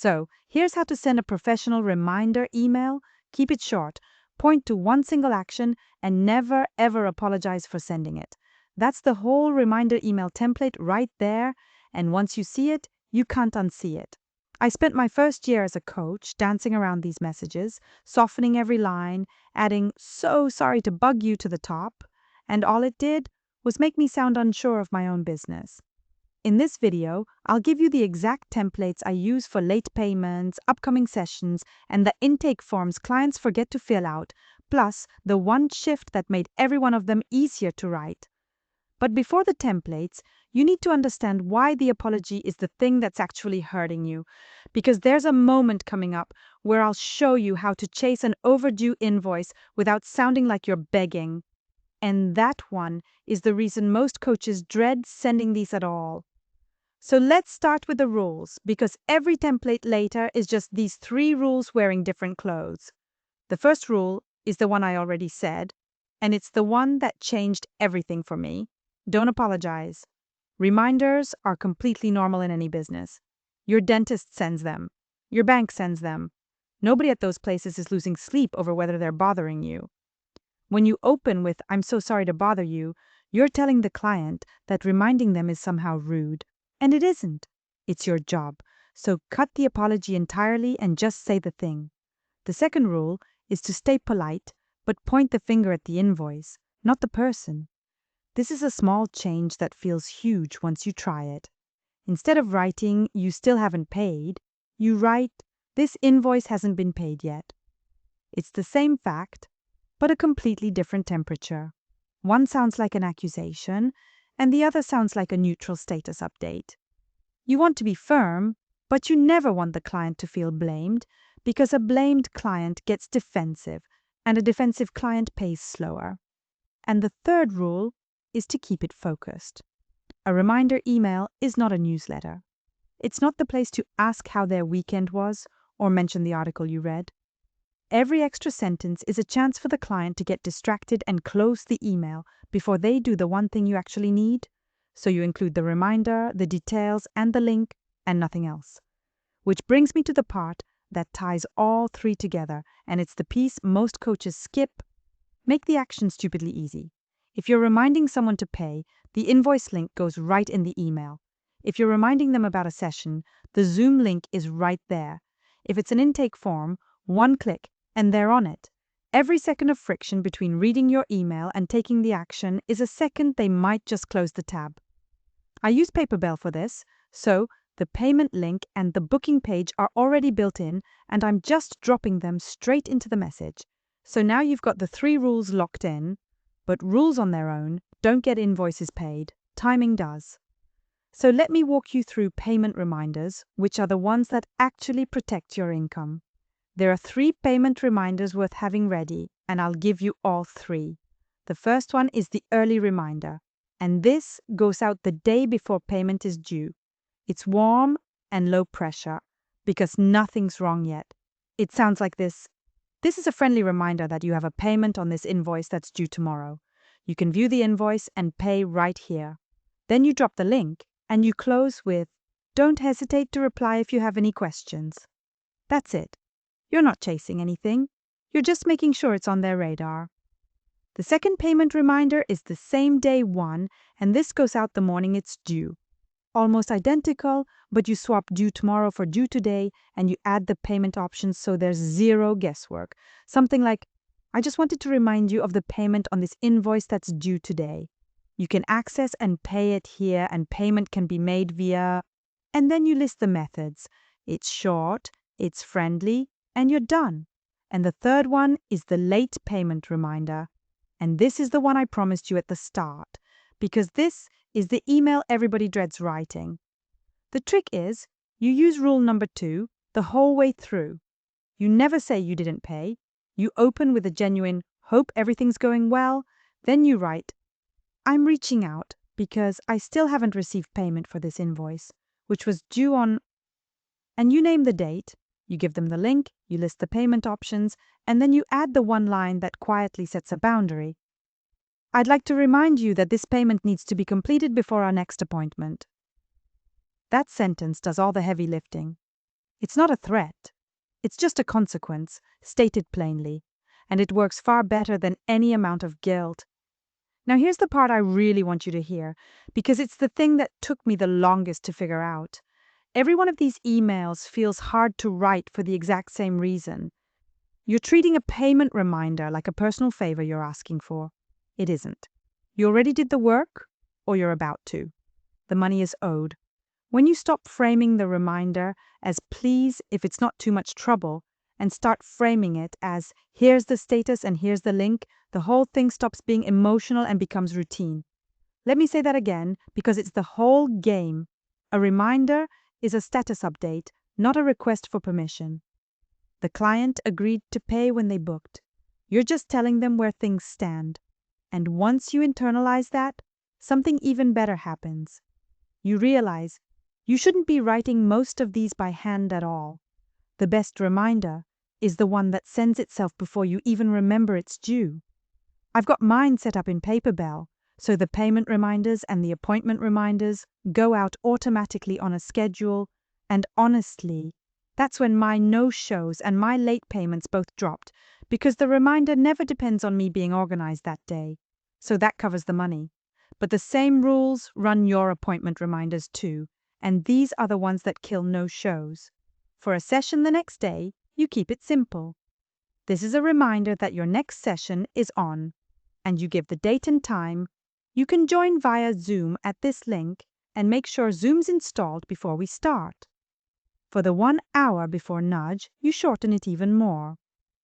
So, here's how to send a professional reminder email. Keep it short, point to one single action, and never ever apologize for sending it. That's the whole reminder email template right there, and once you see it, you can't unsee it. I spent my first year as a coach dancing around these messages, softening every line, adding "so sorry to bug you" to the top, and all it did was make me sound unsure of my own business. In this video, I'll give you the exact templates I use for late payments, upcoming sessions, and the intake forms clients forget to fill out, plus the one shift that made every one of them easier to write. But before the templates, you need to understand why the apology is the thing that's actually hurting you, because there's a moment coming up where I'll show you how to chase an overdue invoice without sounding like you're begging. And that one is the reason most coaches dread sending these at all. So let's start with the rules, because every template later is just these 3 rules wearing different clothes. The first rule is the one I already said, and it's the one that changed everything for me. Don't apologize. Reminders are completely normal in any business. Your dentist sends them. Your bank sends them. Nobody at those places is losing sleep over whether they're bothering you. When you open with "I'm so sorry to bother you," you're telling the client that reminding them is somehow rude. And it isn't. It's your job. So cut the apology entirely and just say the thing. The second rule is to stay polite, but point the finger at the invoice, not the person. This is a small change that feels huge once you try it. Instead of writing "you still haven't paid," you write "this invoice hasn't been paid yet." It's the same fact, but a completely different temperature. One sounds like an accusation, and the other sounds like a neutral status update. You want to be firm, but you never want the client to feel blamed, because a blamed client gets defensive, and a defensive client pays slower. And the third rule is to keep it focused. A reminder email is not a newsletter. It's not the place to ask how their weekend was or mention the article you read. Every extra sentence is a chance for the client to get distracted and close the email before they do the one thing you actually need. So you include the reminder, the details, and the link, and nothing else. Which brings me to the part that ties all 3 together, and it's the piece most coaches skip. Make the action stupidly easy. If you're reminding someone to pay, the invoice link goes right in the email. If you're reminding them about a session, the Zoom link is right there. If it's an intake form, one click, and they're on it. Every second of friction between reading your email and taking the action is a second they might just close the tab. I use Paperbell for this, so the payment link and the booking page are already built in, and I'm just dropping them straight into the message. So now you've got the 3 rules locked in, but rules on their own don't get invoices paid. Timing does. So let me walk you through payment reminders, which are the ones that actually protect your income. There are 3 payment reminders worth having ready, and I'll give you all 3. The first one is the early reminder, and this goes out the day before payment is due. It's warm and low pressure, because nothing's wrong yet. It sounds like this. This is a friendly reminder that you have a payment on this invoice that's due tomorrow. You can view the invoice and pay right here. Then you drop the link, and you close with "don't hesitate to reply if you have any questions." That's it. You're not chasing anything. You're just making sure it's on their radar. The second payment reminder is the same day one, and this goes out the morning it's due. Almost identical, but you swap due tomorrow for due today, and you add the payment options so there's 0 guesswork. Something like, "I just wanted to remind you of the payment on this invoice that's due today. You can access and pay it here, and payment can be made via..." And then you list the methods. It's short, it's friendly, and you're done. And the third one is the late payment reminder. And this is the one I promised you at the start, because this is the email everybody dreads writing. The trick is, you use rule number 2 the whole way through. You never say you didn't pay. You open with a genuine "hope everything's going well." Then you write, "I'm reaching out because I still haven't received payment for this invoice, which was due on..." And you name the date. You give them the link, you list the payment options, and then you add the one line that quietly sets a boundary. "I'd like to remind you that this payment needs to be completed before our next appointment." That sentence does all the heavy lifting. It's not a threat. It's just a consequence, stated plainly. And it works far better than any amount of guilt. Now here's the part I really want you to hear, because it's the thing that took me the longest to figure out. Every one of these emails feels hard to write for the exact same reason. You're treating a payment reminder like a personal favor you're asking for. It isn't. You already did the work, or you're about to. The money is owed. When you stop framing the reminder as please if it's not too much trouble, and start framing it as here's the status and here's the link, the whole thing stops being emotional and becomes routine. Let me say that again because it's the whole game. A reminder is a status update, not a request for permission. The client agreed to pay when they booked. You're just telling them where things stand. And once you internalize that, something even better happens. You realize you shouldn't be writing most of these by hand at all. The best reminder is the one that sends itself before you even remember it's due. I've got mine set up in Paperbell, so the payment reminders and the appointment reminders go out automatically on a schedule, and honestly, that's when my no-shows and my late payments both dropped, because the reminder never depends on me being organized that day. So that covers the money. But the same rules run your appointment reminders too, and these are the ones that kill no-shows. For a session the next day, you keep it simple. This is a reminder that your next session is on, and you give the date and time. You can join via Zoom at this link and make sure Zoom's installed before we start. For the 1 hour before nudge, you shorten it even more.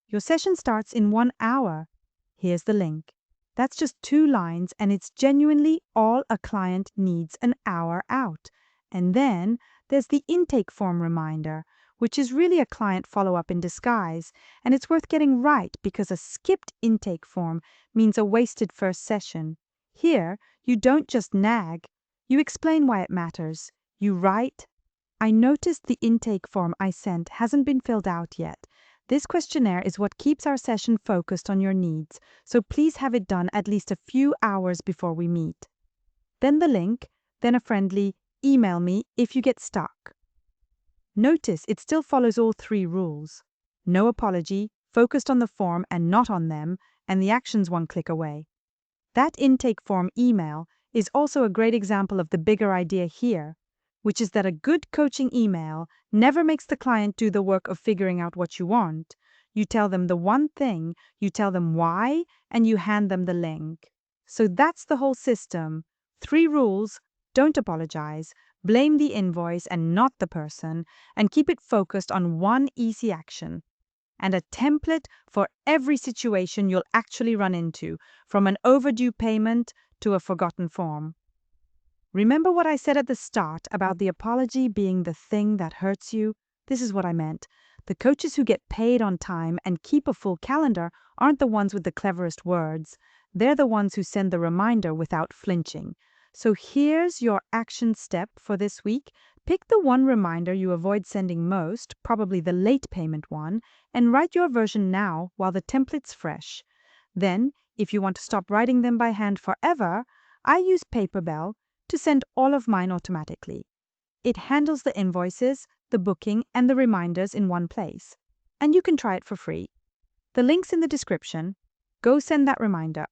Your session starts in 1 hour. Here's the link. That's just 2 lines, and it's genuinely all a client needs an hour out. And then there's the intake form reminder, which is really a client follow-up in disguise, and it's worth getting right because a skipped intake form means a wasted first session. Here, you don't just nag. You explain why it matters. You write, I noticed the intake form I sent hasn't been filled out yet. This questionnaire is what keeps our session focused on your needs, so please have it done at least a few hours before we meet. Then the link, then a friendly email me if you get stuck. Notice it still follows all 3 rules. No apology, focused on the form and not on them, and the action's 1 click away. That intake form email is also a great example of the bigger idea here, which is that a good coaching email never makes the client do the work of figuring out what you want. You tell them the one thing, you tell them why, and you hand them the link. So that's the whole system. 3 rules: don't apologize, blame the invoice and not the person, and keep it focused on 1 easy action. And a template for every situation you'll actually run into, from an overdue payment to a forgotten form. Remember what I said at the start about the apology being the thing that hurts you? This is what I meant. The coaches who get paid on time and keep a full calendar aren't the ones with the cleverest words. They're the ones who send the reminder without flinching. So here's your action step for this week. Pick the 1 reminder you avoid sending most, probably the late payment one, and write your version now while the template's fresh. Then, if you want to stop writing them by hand forever, I use Paperbell to send all of mine automatically. It handles the invoices, the booking, and the reminders in 1 place. And you can try it for free. The link's in the description. Go send that reminder.